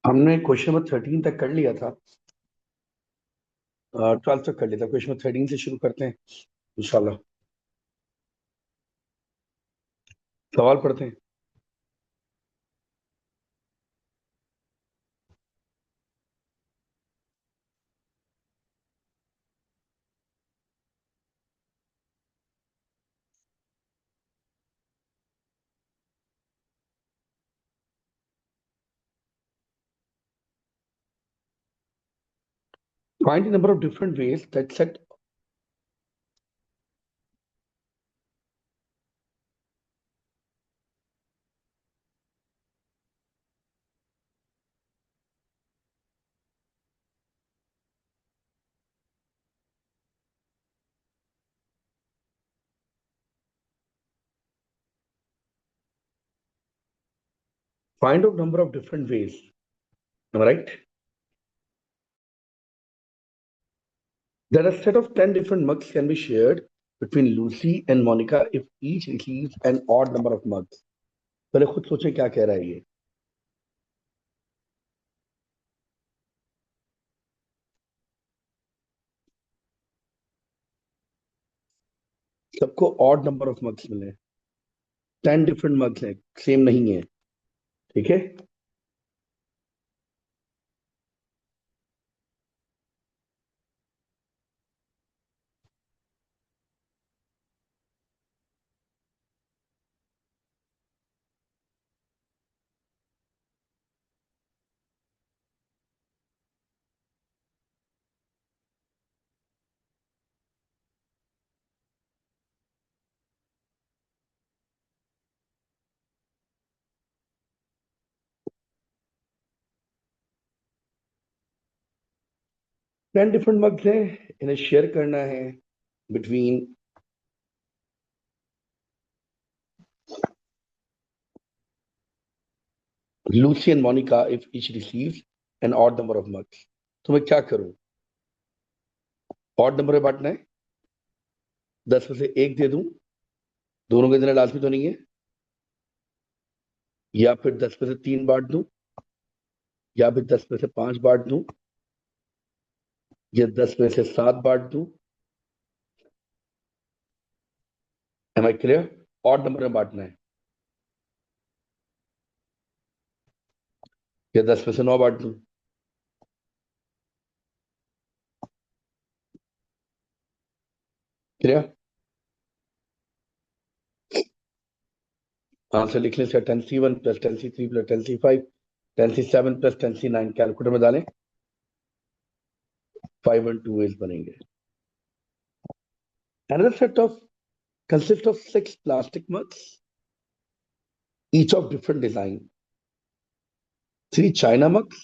हमने question number 13 तक कर लिया था। 12 तक कर लिया था। क्वेश्चन नंबर 13 से शुरू करते हैं इंशाल्लाह। सवाल पढ़ते हैं। Find the number of different ways that set. Find out number of different ways. Am I right? There are a set of 10 different mugs can be shared between Lucy and Monica if each receives an odd number of mugs. पहले खुद सोचें क्या कह रहा है ये। सबको odd number of mugs मिले। 10 डिफरेंट मग्स हैं, सेम नहीं है। ठीक है। 10 डिफरेंट मग्स हैं, इन्हें शेयर करना है between Lucy and Monica if each receives an odd number of mugs. तो मैं क्या करूं? ऑड नंबर में बांटना है। 10 में से एक दे दूं, दोनों के देना लाजमी तो नहीं है। या फिर 10 में से 3 बांट दूं, या फिर 10 में से 5 बांट दूं, या 10 में से 7 बांट दूं। Am I clear? Odd number में बांटना है। या 10 में से 9 बांट दूं। क्लियर? आंसर लिख लें। 10C1 plus 10C3 plus 10C5 10C7 plus 10C9 calculator में डालें। 5 and 2 ways बनेंगे। Another set of consists of 6 plastic mugs, each of different design. 3 china mugs.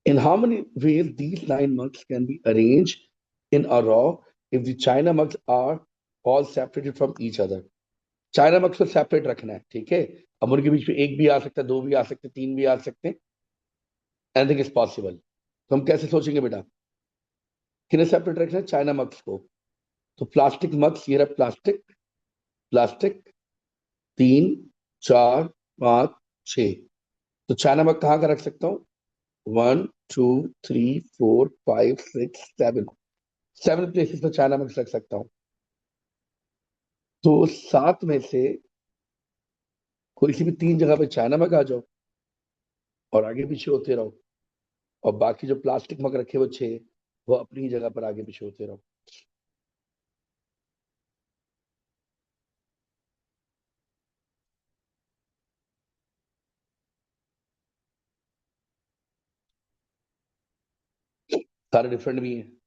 In how many ways these 9 mugs can be arranged in a row if the china mugs are all separated from each other? China mugs को separate रखना है, ठीक है। अब उनके बीच में एक भी आ सकता है, दो भी आ सकते हैं, तीन भी आ सकते हैं। Anything is possible. तो हम कैसे सोचेंगे बेटा? किन्हें सेपरेट रखना है? चाइना मग्स को। तो प्लास्टिक मग्स, ये रहा प्लास्टिक, प्लास्टिक 3 4 5 6। तो चाइना मग कहाँ का रख सकता हूँ? 1 2 3 4 5 6 7। 7 प्लेसेस पर चाइना मग्स रख सकता हूँ। तो 7 में से कोई सी भी 3 जगह पे चाइना मग आ जाओ और आगे पीछे होते रहो, और बाकी जो प्लास्टिक मग रखे वो 6, वो अपनी ही जगह पर आगे पीछे होते रहो। सारे डिफरेंट भी हैं।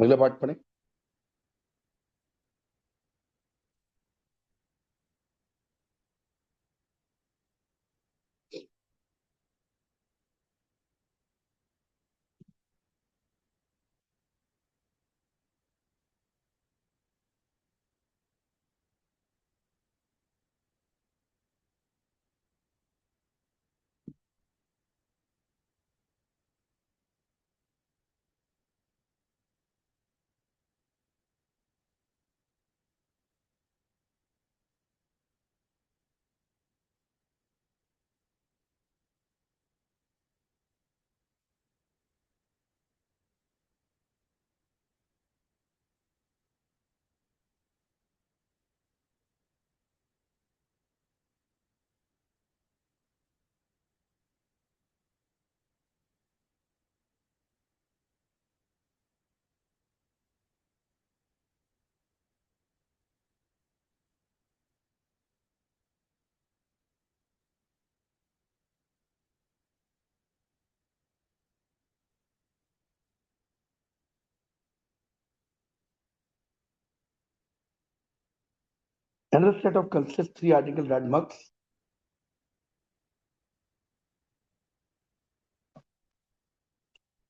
अगला पार्ट पढ़े। Another set of consists three identical red mugs.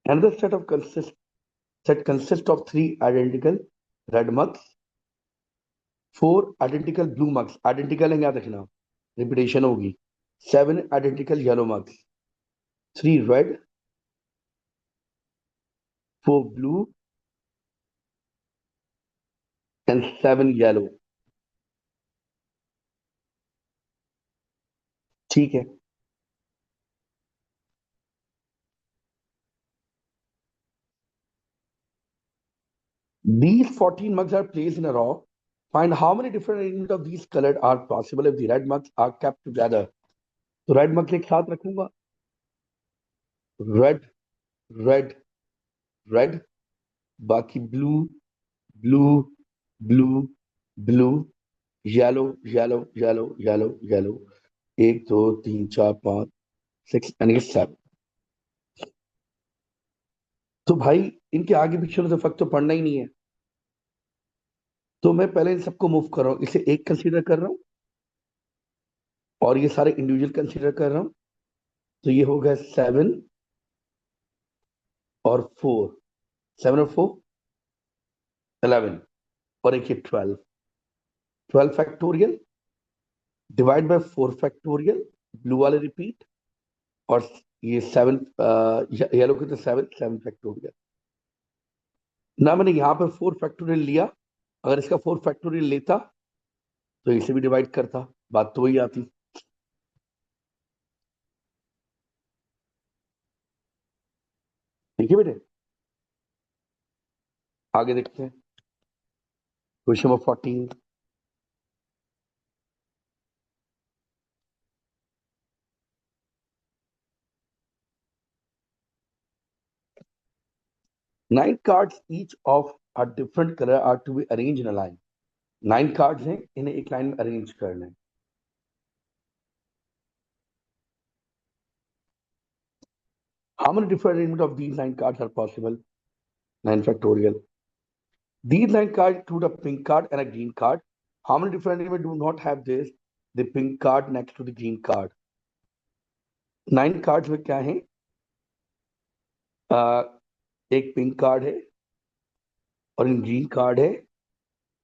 Another set consists of three identical red mugs, four identical blue mugs. Identical है याद रखना, repetition होगी. Seven identical yellow mugs, three red, four blue, and seven yellow. ठीक है. These 14 mugs are placed in a row. Find how many different arrangements of these colored are possible if the red mugs are kept together. तो red मग एक साथ रखूंगा. Red, red, red, बाकी blue, blue, blue, blue, yellow, yellow, yellow, yellow, yellow. 1 2 3 4 5 6 यानी कि 7. तो भाई इनके आगे पीछे तो फर्क तो पड़ना ही नहीं है. तो मैं पहले इन सबको मूव कर रहा हूँ, इसे एक कंसीडर कर रहा हूँ और ये सारे इंडिविजुअल कंसीडर कर रहा हूँ. तो ये हो गया 7 और 4. 7 और 4 11 और एक ये 12. 12 factorial divide by 4 factorial, blue वाले रिपीट, और ये 7 येलो के तो 7 7 फैक्टोरियल. ना मैंने यहां पर 4 फैक्टोरियल लिया, अगर इसका 4 फैक्टोरियल लेता तो इसे भी डिवाइड करता, बात तो वही आती. ठीक है बेटे, आगे देखते हैं. Question number 14. Nine cards each of a different color are to be arranged in a line. 9 cards हैं, इन्हें एक लाइन में अरेंज करना है. How many different arrangement of these 9 cards are possible? 9 factorial. These 9 cards include a pink card and a green card. How many different arrangement do not have this? The pink card next to the green card. 9 cards में क्या है? एक pink card है और एक green card है.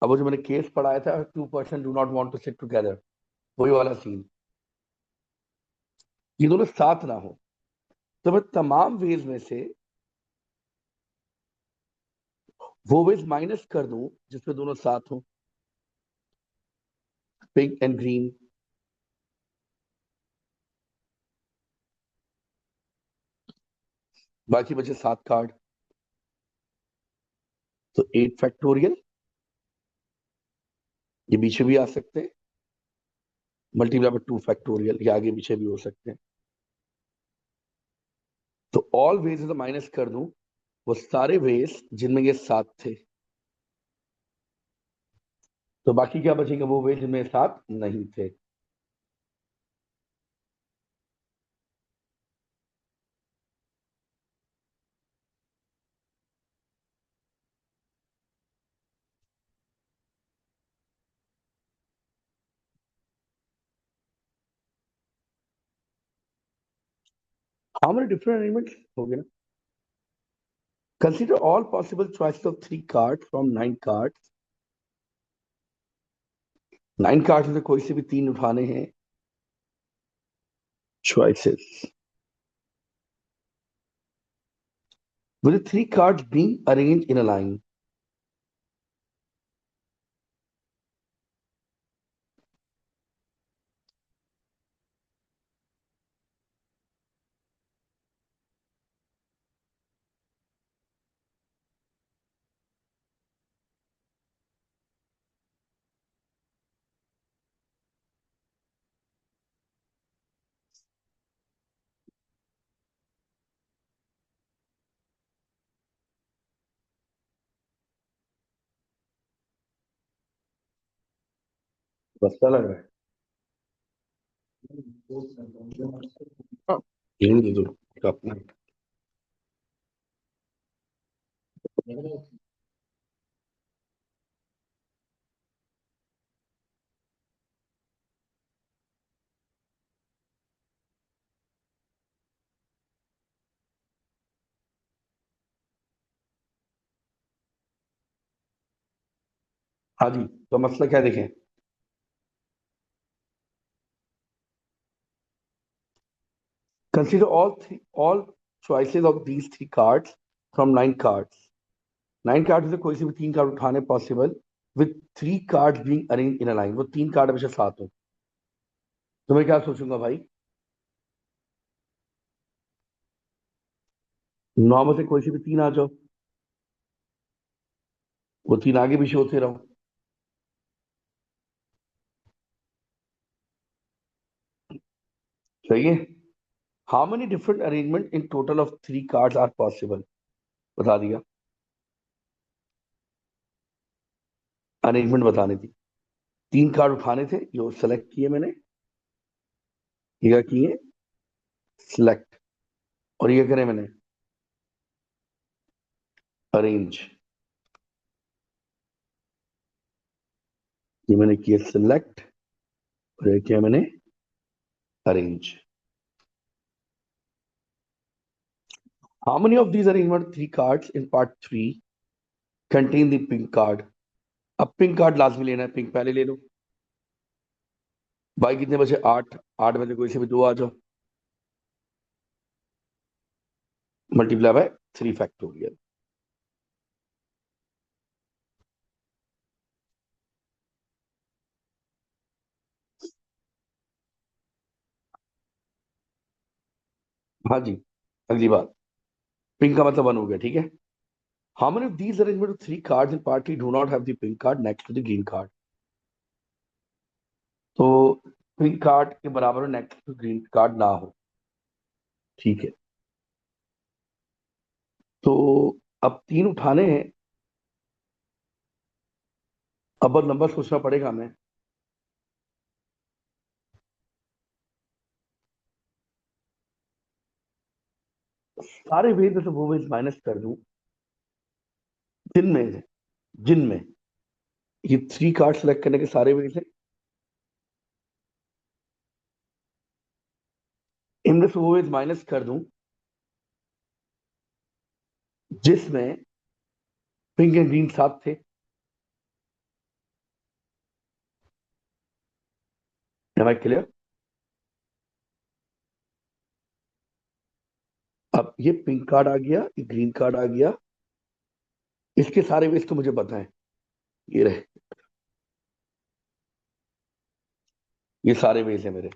अब वो जो मैंने केस पढ़ाया था, 2% do not want to sit together, वही वाला सीन. ये दोनों साथ ना हो तो मैं तमाम वेज में से वो वेज माइनस कर दूं जिसमें दोनों साथ हो, पिंक एंड ग्रीन. बाकी बचे 7 कार्ड. तो 8 फैक्टोरियल, ये पीछे भी आ सकते हैं, मल्टीप्लाई बाय 2 फैक्टोरियल, ये आगे पीछे भी हो सकते हैं. तो ऑल वेज से माइनस कर दूं वो सारे वेज जिनमें ये 7 थे. तो बाकी क्या बचेंगे? वो वेज जिनमें 7 नहीं थे. हाउ मेनी डिफरेंट अरेंजमेंट हो गए ना. Consider all possible choices of 3 card from 9 card. 9 card में से कोई से भी 3 उठाने हैं. Choices with the 3 cards being arranged in a line. बस्ता लग रहा है. हाँ, यही दे दो अपना. हाँ जी, तो मसला क्या देखें. Consider all choices of these 3 cards from 9 cards. 9 card से कोई से भी 3 कार्ड उठाने possible with 3 card being arrange in a line. वो 3 कार्ड हमेशा साथ हो. तो मैं क्या सोचूंगा भाई. 9 में से कोई से भी 3 आ जाओ. वो 3 आगे पीछे होते रहो. सही है. How many different arrangement in total of 3 cards are possible. बता दिया. अरेंजमेंट बताने थी. 3 कार्ड उठाने थे, ये सेलेक्ट किए मैंने. ये क्या किए. सिलेक्ट. और ये करें मैंने. अरेंज. ये मैंने किया सिलेक्ट. और ये किया मैंने arrange. How many of these arrangement 3 cards in part 3 contain the pink card. अब पिंक कार्ड लाजमी लेना है. पिंक पहले ले लो. भाई कितने बजे. 8. 8 बजे कोई से भी 2 आ जाओ. Multiply by 3 factorial. हाँ जी. अगली बात. पिंक का मतलब 1 हो गया. ठीक है. How many of these arrangement 3 cards in part 3 do not have the pink card next to the green card. तो पिंक कार्ड के बराबर नेक्स्ट टू ग्रीन कार्ड ना हो. ठीक है. तो अब 3 उठाने हैं. अब और नंबर सोचना पड़ेगा हमें. सारे वेद में से वो वेद माइनस कर दूं. जिनमें जिनमें ये 3 कार्ड सेलेक्ट करने के सारे वेद हैं. इनमें से वो वेद माइनस कर दूं जिसमें पिंक एंड ग्रीन साथ थे. Am I clear. अब ये पिंक कार्ड आ गया, ये ग्रीन कार्ड आ गया. इसके सारे वेद तो मुझे पता है. ये रहे. ये सारे वेद हैं मेरे.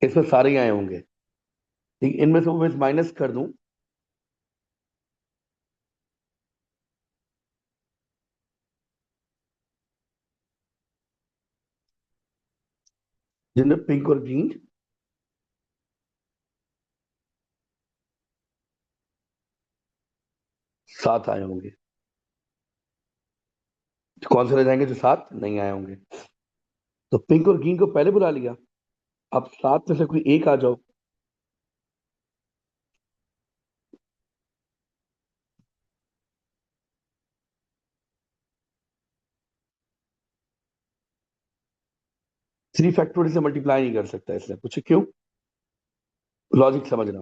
इसमें सारे ही आए होंगे. ठीक. इनमें से वो वेद माइनस कर दूं जिनमें पिंक और ग्रीन साथ आए होंगे. कौन से रह जाएंगे जो साथ नहीं आए होंगे. तो पिंक और ग्रीन को पहले बुला लिया. अब सात में से कोई एक आ जाओ. 3 फैक्टोरियल से मल्टीप्लाई नहीं कर सकता, इसलिए पूछे क्यों, लॉजिक समझना।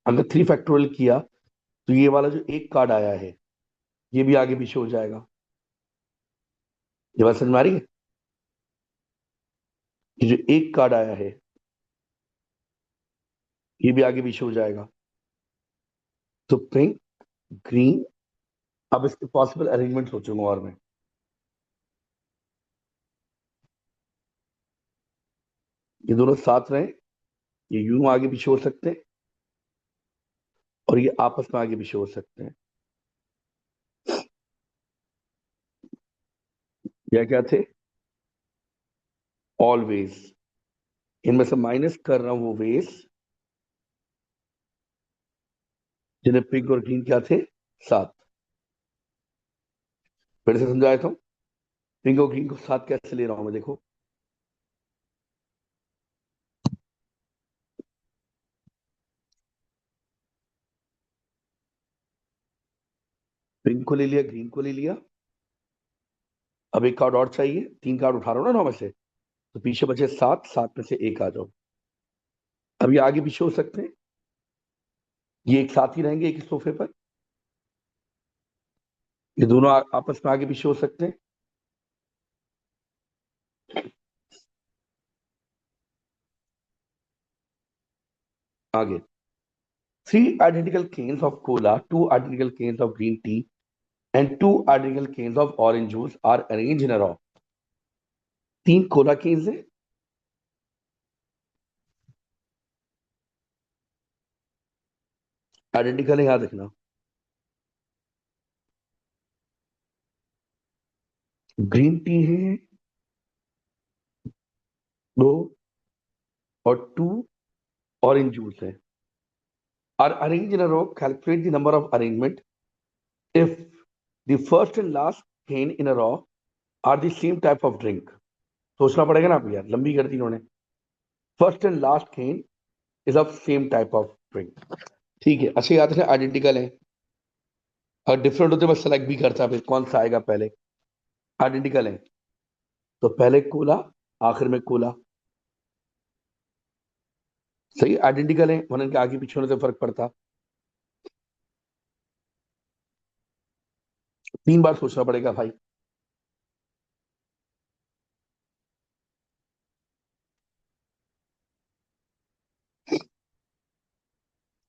अगर 3 फैक्टोरियल किया तो ये वाला जो एक कार्ड आया है ये भी आगे पीछे हो जाएगा। ये बात समझ में आ रही है? ये जो एक कार्ड आया है ये भी आगे पीछे हो जाएगा। तो पिंक, ग्रीन, अब इसके पॉसिबल अरेंजमेंट सोचूंगा और मैं, ये दोनों साथ रहे, ये यूं आगे पीछे हो सकते हैं और ये आपस में आगे पीछे हो सकते हैं। या क्या थे, ऑलवेज। इनमें से माइनस कर रहा हूं वो वेज जिन्हें पिंक और ग्रीन क्या थे, साथ। फिर से समझाया था, पिंक और ग्रीन को साथ कैसे ले रहा हूं मैं, देखो। पिंक को ले लिया, ग्रीन को ले लिया, अब एक कार्ड और चाहिए, 3 कार्ड उठा रहा हूं ना 9 में से, तो पीछे बचे 7, 7 में से एक आ जाओ। अब ये आगे पीछे हो सकते हैं, ये एक साथ ही रहेंगे एक ही सोफे पर, ये दोनों आपस में आगे पीछे हो सकते हैं। आगे, 3 identical cans of cola, 2 identical cans of green tea, and 2 identical cans of orange juice are arranged in a row. 3 cola cans है, आइडेंटिकल है, याद रखना। ग्रीन टी है 2 और 2 ऑरेंज जूस है, are arranged in a row. Calculate the number of arrangement if the first and last can in a row are the same type of drink. सोचना पड़ेगा ना, आप यार लंबी कर दी इन्होंने। First and last can is of same type of drink. ठीक है, अच्छा याद रखना आइडेंटिकल है, और डिफरेंट होते मैं सेलेक्ट भी करता फिर कौन सा आएगा पहले। आइडेंटिकल है तो पहले कोला, आखिर में कोला। सही, आइडेंटिकल है वरना इनके आगे पीछे होने से फर्क पड़ता। 3 बार सोचना पड़ेगा भाई।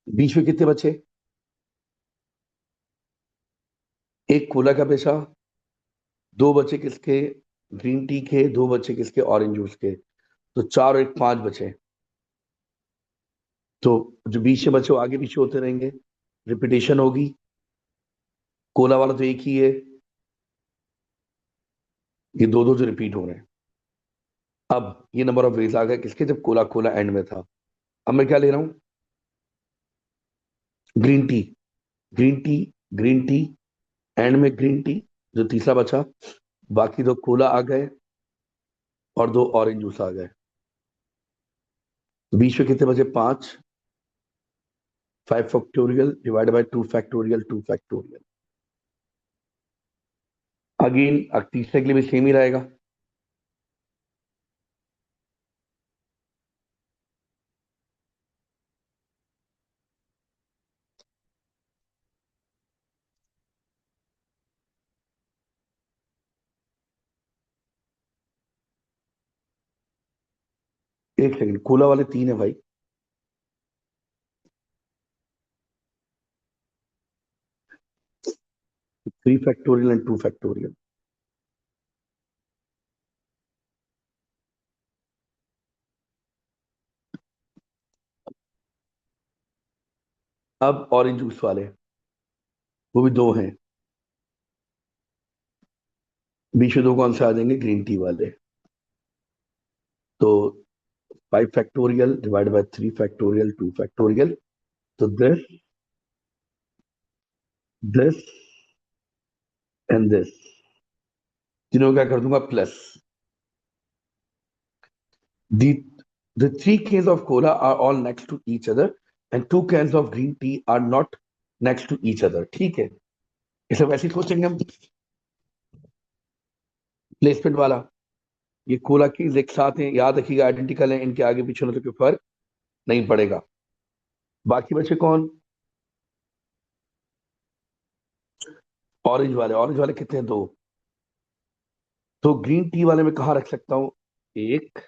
बीच में कितने बचे, एक कोला का बचा, 2 बचे किसके, ग्रीन टी के, 2 बचे किसके, ऑरेंज जूस के, तो 4 और 1 5 बचे। तो जो बीच में बचे वो आगे पीछे होते रहेंगे, रिपीटेशन होगी। कोला वाला तो एक ही है, ये दो दो जो रिपीट हो रहे हैं। अब ये नंबर ऑफ वेज आ गए किसके, जब कोला कोला एंड में था। अब मैं क्या ले रहा हूं, green tea, green tea, green tea, and में ग्रीन टी, जो तीसरा बचा, बाकी 2 कोला आ गए और 2 ऑरेंज जूस आ गए। तो बीच में कितने बचे, 5, 5 factorial divide by 2 factorial, 2 factorial. Again तीसरे के लिए भी सेम ही रहेगा। एक सेकंड, कोला वाले 3 है भाई, 3 फैक्टोरियल एंड 2 फैक्टोरियल। अब ऑरेंज जूस वाले, वो भी 2 हैं, बीच में 2 कौन से आ जाएंगे, ग्रीन टी वाले। तो 5 factorial divide by 3 factorial, 2 factorial. तो दिस एंड दिस, तीनों क्या कर दूंगा, plus. The the 3 cans of cola are all next to each other and 2 cans of green tea are not next to each other. ठीक है, इसे वैसे ही सोचेंगे हम, प्लेसमेंट वाला। ये कोला कीज एक साथ हैं, याद रखिएगा, आइडेंटिकल हैं, इनके आगे पीछे होने तो कोई फर्क नहीं पड़ेगा। बाकी बचे कौन? ऑरेंज वाले कितने हैं? दो। तो ग्रीन टी वाले में कहाँ रख सकता हूँ? एक,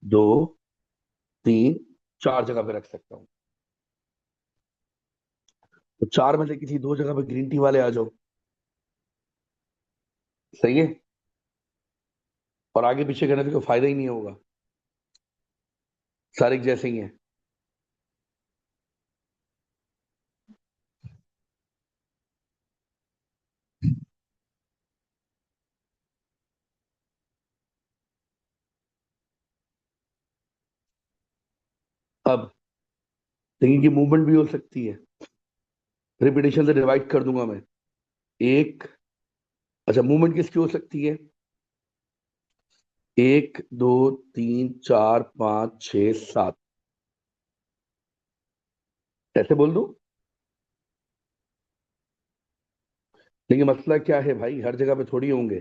दो, तीन, चार जगह पे रख सकता हूँ। तो चार में से किसी दो जगह पे ग्रीन टी वाले आ जाओ। सही है। और आगे पीछे करने से कोई फायदा ही नहीं होगा, सारे एक जैसे ही हैं। अब लेकिन की मूवमेंट भी हो सकती है, रिपीटेशन से डिवाइड कर दूंगा मैं। एक, अच्छा मूवमेंट किसकी हो सकती है? एक, दो, तीन, चार, पांच, छ, सात, ऐसे बोल दूं? लेकिन मसला क्या है भाई, हर जगह पे थोड़ी होंगे।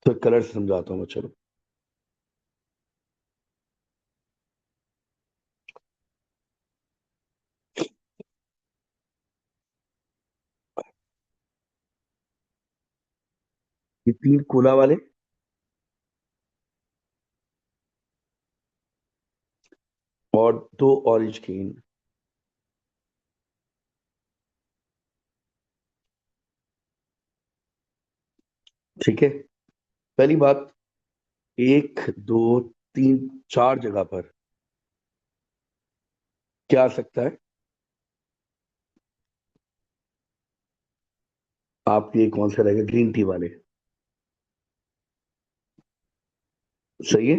तो कलर से समझाता हूँ मैं, चलो। ये तीन कोला वाले और दो ऑरेंज केन। ठीक है। पहली बात, एक, दो, तीन, चार जगह पर क्या आ सकता है? आपके ये कौन सा रहेगा? ग्रीन टी वाले। सही है।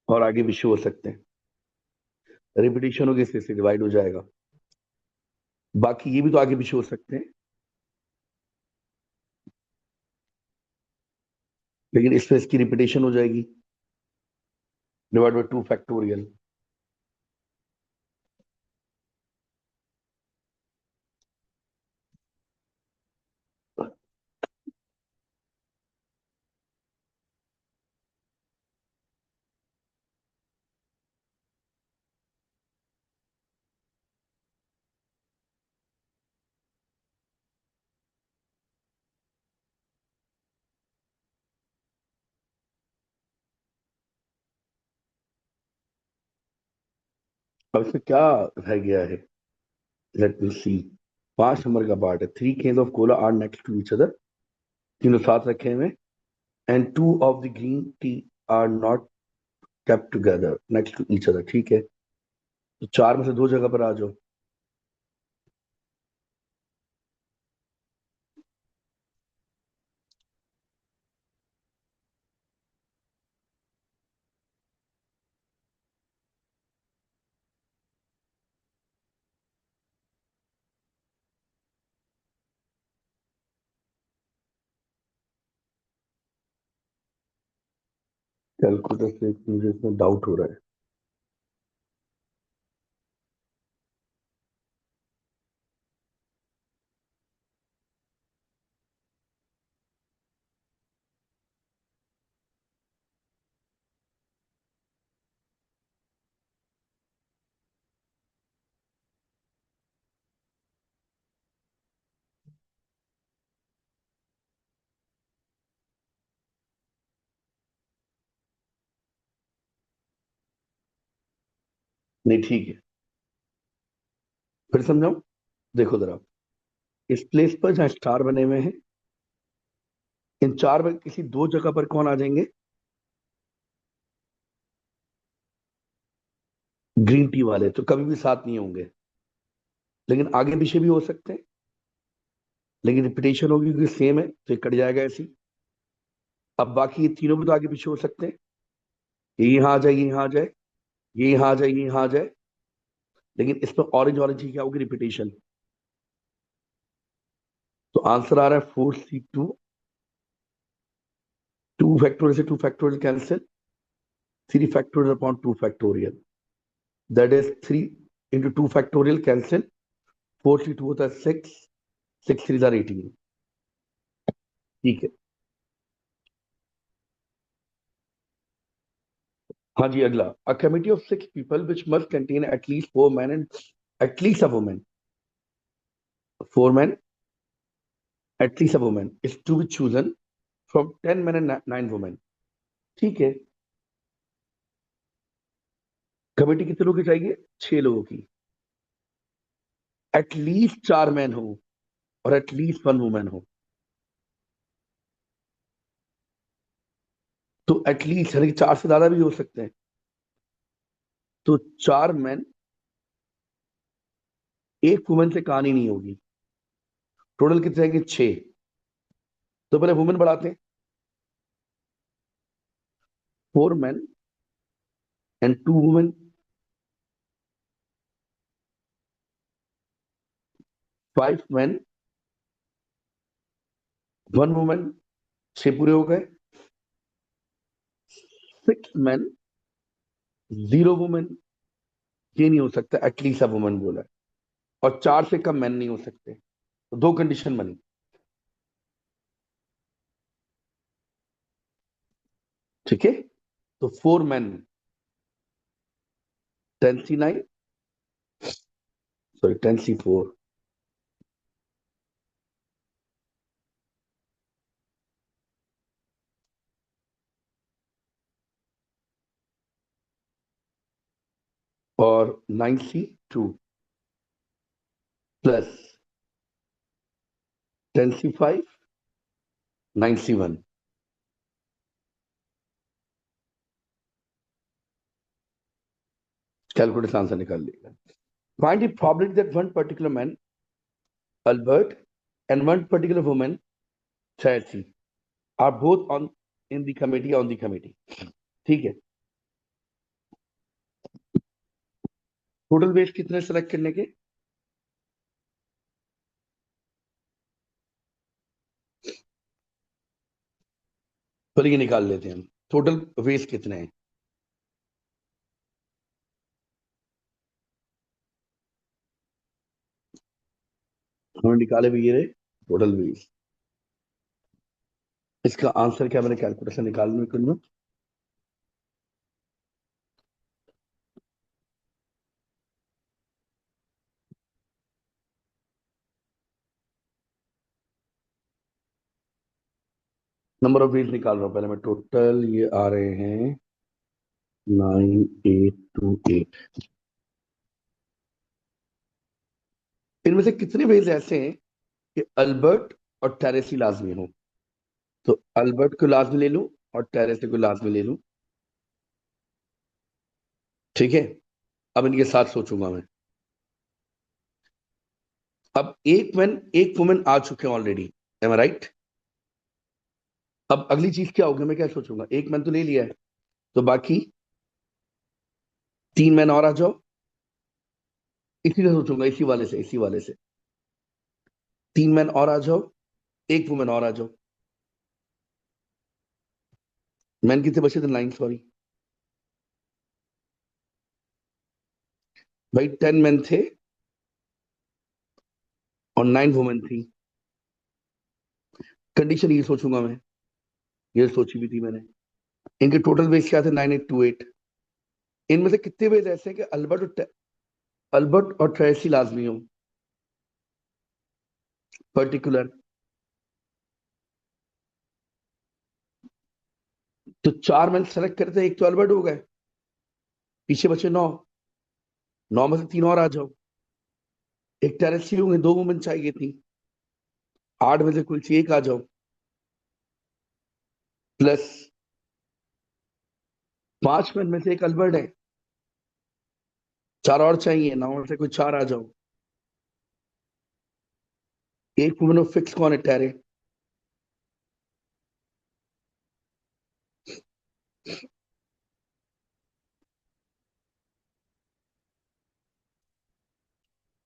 और आगे भी शो हो सकते हैं, रिपीटेशन होगी इसलिए से डिवाइड हो जाएगा। बाकी ये भी तो आगे पीछे हो सकते हैं, लेकिन इसमें इसकी रिपीटेशन हो जाएगी, डिवाइड बाई टू फैक्टोरियल। अब इसमें क्या रह गया है? Let me see. 5 नंबर का पार्ट है, three cans of cola are next to each other, तीनों साथ रखे हुए, and two of the green tea are not kept together next to each other. ठीक है, तो चार में से दो जगह पर आ जाओ। कैलकुलेटर से मुझे इसमें डाउट हो रहा है। नहीं ठीक है, फिर समझाऊं? देखो जरा, इस प्लेस पर जहाँ स्टार बने हुए हैं, इन चार में किसी दो जगह पर कौन आ जाएंगे? ग्रीन टी वाले तो कभी भी साथ नहीं होंगे, लेकिन आगे पीछे भी हो सकते हैं, लेकिन रिपीटेशन होगी क्योंकि सेम है तो ये कट जाएगा ऐसे ही। अब बाकी ये तीनों भी तो आगे पीछे हो सकते हैं, ये यहाँ आ जाए, ये यहाँ आ जाए, ये यहाँ आ जाए, ये यहाँ आ जाए, लेकिन इसमें ऑरेंज ऑरेंज की क्या होगी? रिपीटेशन। तो आंसर आ रहा है 4C2। टू फैक्टोरियल से two factorial cancel, three factorial upon two factorial, that is three into two factorial cancel, 4C2 होता है 6, 6 3 आर 18। ठीक है। हाँ जी, अगला। A committee of 6 people which must contain at least 4 men and at least a woman, 4 men, at least a woman is to be chosen from 10 men and 9 women। ठीक है। Committee कितने लोगों की चाहिए? 6 लोगों की। एटलीस्ट 4 मैन हो और एटलीस्ट 1 वुमेन हो। तो एटलीस्ट यानी कि 4 से ज्यादा भी हो सकते हैं। तो 4 मैन, एक वुमेन से कहानी नहीं होगी। टोटल कितने आएंगे? 6। तो पहले वुमेन बढ़ाते हैं। 4 man and 2 women, 5 man, 1 women, 6 पूरे हो गए। 6 मैन, 0 वुमेन, ये नहीं हो सकता, एटलीस्ट अ वुमेन बोला है। और 4 से कम मैन नहीं हो सकते। तो 2 कंडीशन बनी। ठीक है। तो 4 मैन 10 C9, सॉरी 10 C4, और 9 C2 plus 10 C5, 9 C1। Calculator answer निकाल लिएगा। Find the probability that one particular man Albert and one particular woman Tracy are both on in the committee, on the committee. ठीक है। Total weight कितने select करने के? चलिए निकाल लेते हैं हम। टोटल वेट कितने हैं? हमने निकाले भी ये रहे टोटल वेट। इसका आंसर क्या मैंने कैलकुलेटर से निकालने में करना। नंबर ऑफ वेट निकाल रहा हूं पहले मैं। टोटल ये आ रहे हैं 9828। इनमें से कितने वेज ऐसे हैं कि अल्बर्ट और टेरेसी लाजमी हो? तो अल्बर्ट को लाजमी ले लूं और टेरेसी को लाजमी ले लूं। ठीक है। अब इनके साथ सोचूंगा मैं। अब एक मैन एक वुमेन आ चुके हैं ऑलरेडी, एम आई राइट? अब अगली चीज क्या होगी? मैं क्या सोचूंगा? एक मैन तो ले लिया है, तो बाकी 3 मैन और आ जाओ। इसी से सोचूंगा, इसी वाले से, इसी वाले से। 3 मैन और आ जाओ, एक वुमेन और आ जाओ। मैन कितने बचे थे? 9, सॉरी भाई। 10 मैन थे और 9 वुमेन थी। कंडीशन ये सोचूंगा मैं। ये सोची भी थी मैंने। इनके टोटल वेज क्या थे? 9828। इनमें से कितने वेज ऐसे हैं कि अल्बर्ट और ट्रेसी लाजमी हो? पर्टिकुलर। तो 4 मैन सेलेक्ट करते हैं, एक तो अल्बर्ट हो गए, पीछे बचे 9। 9 में से 3 और आ जाओ। एक टेरेसी होंगे, 2 वुमेन चाहिए थी। 8 में से कुल चाहिए, एक आ जाओ। प्लस 5 मैन में से एक अल्बर्ट है, 4 और चाहिए। 9 में से कुछ 4 आ जाओ। एक वुमेन फिक्स कौन है? टेरे।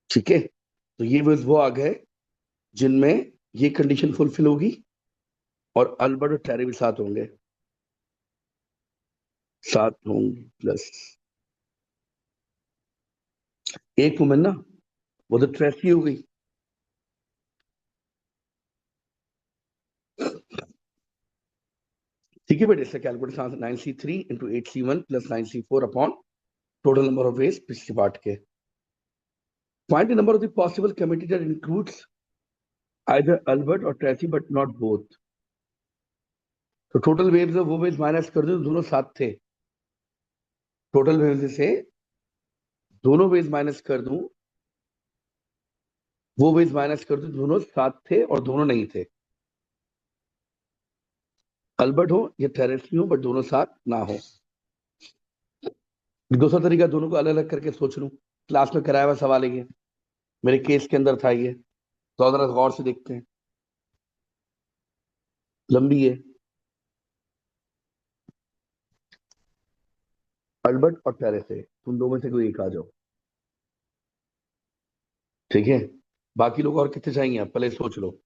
ठीक है। तो ये वो आ गए जिनमें ये कंडीशन फुलफिल होगी और अल्बर्ट और टेरे भी साथ होंगे। साथ होंगे प्लस एक वुमेन ना, वो तो ट्रेसी हो गई। ठीक है बेटे, इससे calculate answer 9c3 into 8c1 plus 9c4 upon total number of ways पिछले पार्ट के. Find the number of the possible commutator includes either Albert और ट्रेसी बट नॉट बोथ. तो टोटल वेव्स वो वेव्स माइनस कर दो, दोनों साथ थे. टोटल वेव्स से दोनों वेव्स माइनस कर दूं, वो वेव्स माइनस कर दूं, दोनों साथ थे और दोनों नहीं थे. अल्बर्ट हो या टेरेसी हो बट दोनों साथ ना हो. दूसरा तरीका, दोनों को अलग अलग करके सोच लूं. क्लास में कराया हुआ सवाल है ये, मेरे केस के अंदर था ये, तो जरा गौर से देखते हैं. लंबी है. अल्बर्ट और टेरेस है, तुम दो में से कोई एक आ जाओ. ठीक है. बाकी लोग और कितने चाहिए आप पहले सोच लो.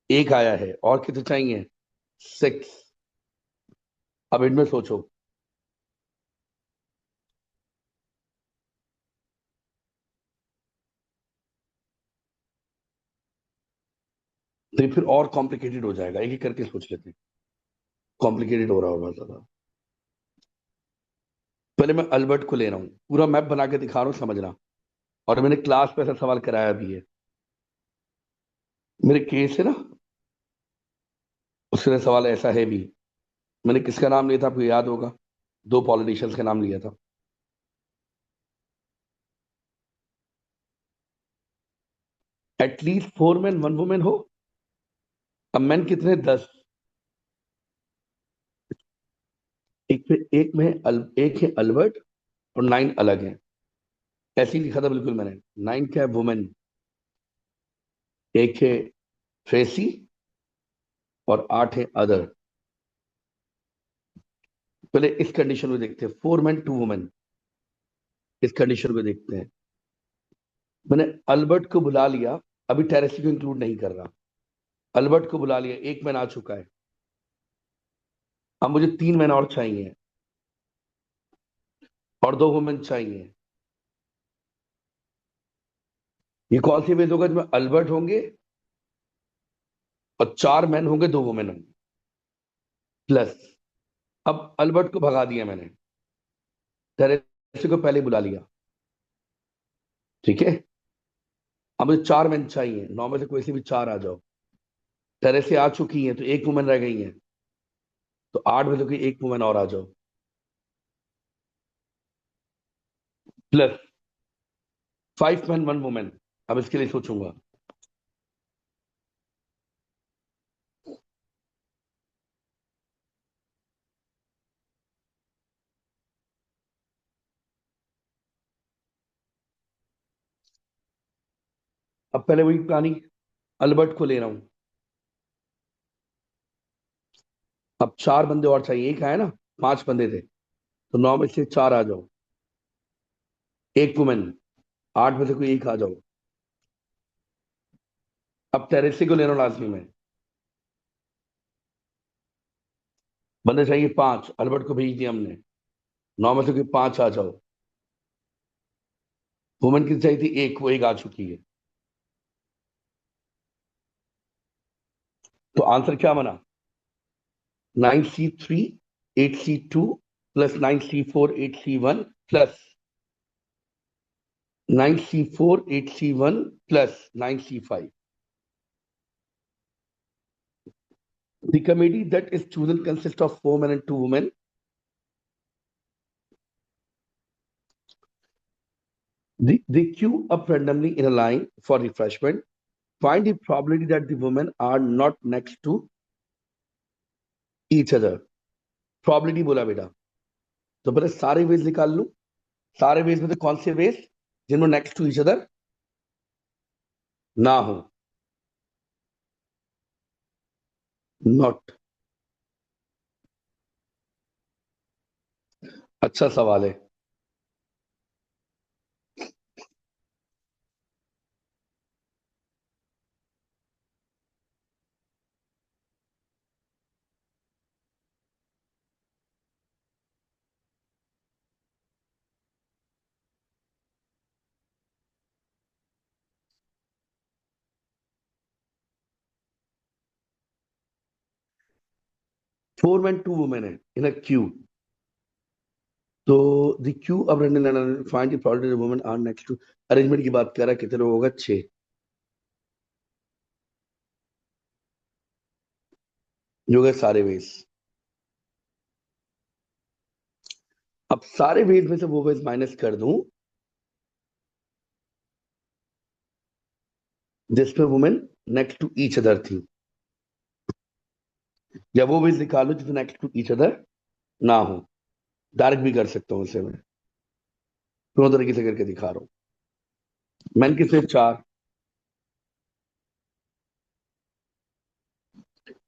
एक आया है, और कितने चाहिए? 6. अब इनमें सोचो. तो ये फिर और कॉम्प्लिकेटेड हो जाएगा, एक एक करके सोच लेते हैं. कॉम्प्लिकेटेड हो रहा होगा ज्यादा. पहले मैं अल्बर्ट को ले रहा हूँ, पूरा मैप बना के दिखा रहा हूँ, समझना. और मैंने क्लास पे ऐसा सवाल कराया भी है. मेरे केस है ना, उसके लिए सवाल ऐसा है भी. मैंने किसका नाम लिया था आपको याद होगा? दो पॉलिटिशियंस का नाम लिया था. एटलीस्ट 4 मैन 1 वुमेन हो. अब मैन कितने? 10. एक है अल्बर्ट और 9 अलग हैं. ऐसे ही लिखा था बिल्कुल मैंने. 9 क्या है? वुमेन. एक है ट्रेसी और 8 है अदर. पहले इस कंडीशन को देखते हैं, 4 मैन 2 वुमेन. इस कंडीशन को देखते हैं. मैंने अल्बर्ट को बुला लिया, अभी टेरेसी को इंक्लूड नहीं कर रहा. अल्बर्ट को बुला लिया, एक मैन आ चुका है. अब मुझे 3 मैन और चाहिए और 2 वुमेन चाहिए. ये कौन सी वेज होगा जिसमें अल्बर्ट होंगे और 4 मैन होंगे, 2 वुमेन होंगे. प्लस, अब अल्बर्ट को भगा दिया मैंने, टेरेसी को पहले बुला लिया. ठीक है. अब मुझे 4 मैन चाहिए, 9 में से कोई से भी 4 आ जाओ. टेरेसी आ चुकी है तो एक वुमेन रह गई है, तो 8 में से कोई एक वुमेन और आ जाओ. Plus 5 man 1 women. अब इसके लिए सोचूंगा. अब पहले वही कहानी, अल्बर्ट को ले रहा हूं. अब 4 बंदे और चाहिए, एक आया ना, 5 बंदे थे, तो 9 में से 4 आ जाओ. एक वुमेन, 8 में से कोई एक आ जाओ. अब टेरेसी को ले रहा हूं लाजमी में. बंदे चाहिए 5, अल्बर्ट को भेज दिया हमने. 9 में से कोई 5 आ जाओ. वुमेन की चाहिए थी एक, वो एक आ चुकी है. तो आंसर क्या बना? 9c3 8c2 plus 9c4 8c1 plus 9c4 8c1 plus 9c5. The committee that is chosen consists of 4 men and 2 women. They queue up randomly in a line for refreshment. Find the probability that the women are not next to each other. Probability बोला बेटा. तो पहले सारे veg निकाल लूं. सारे veg में से कौन से वेज जिनमें नेक्स्ट टू ईच अदर ना हो? नॉट. अच्छा सवाल है. 4 men 2 women है in a queue. तो the queue of running and find the probability the women are next to arrangement की बात कर रहा है, कितने लोग होगा? 6. जो गए सारे वेज. अब सारे वेज में से वो वेज माइनस कर दूं जिसपे women next to each other थी, या वो वेज निकालो जिसमें नेक्स्ट टू ईच अदर ना हो. डायरेक्ट भी कर सकता हूँ उसे मैं. दोनों तरीके से करके दिखा रहा हूँ. मैन की सिर्फ 4.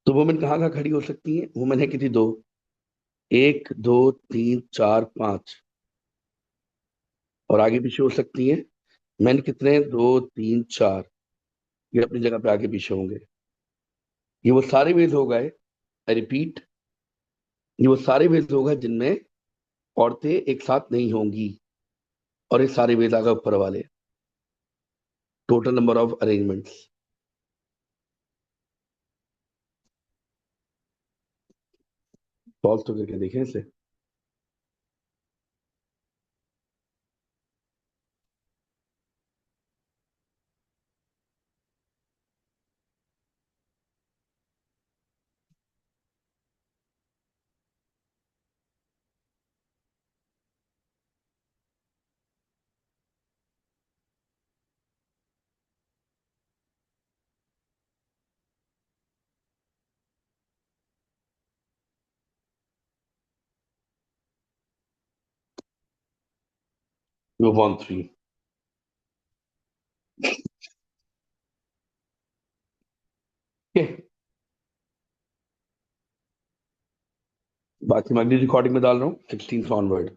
तो वुमेन कहाँ कहाँ खड़ी हो सकती है? वुमेन है कितनी? 2. 1 2 3 4 5. और आगे पीछे हो सकती है. मैन कितने? 2 3 4. ये अपनी जगह पे आगे पीछे होंगे. ये वो सारे वेज हो गए. आई रिपीट, ये वो सारे वेज हो गए जिनमें औरतें एक साथ नहीं होंगी. और ये सारे वेज आ गए ऊपर वाले. Total number of arrangements. Solve तो करके देखें इसे. वो 1 3. बाकी मैं अगली रिकॉर्डिंग में डाल रहा हूँ 16 ऑनवर्ड.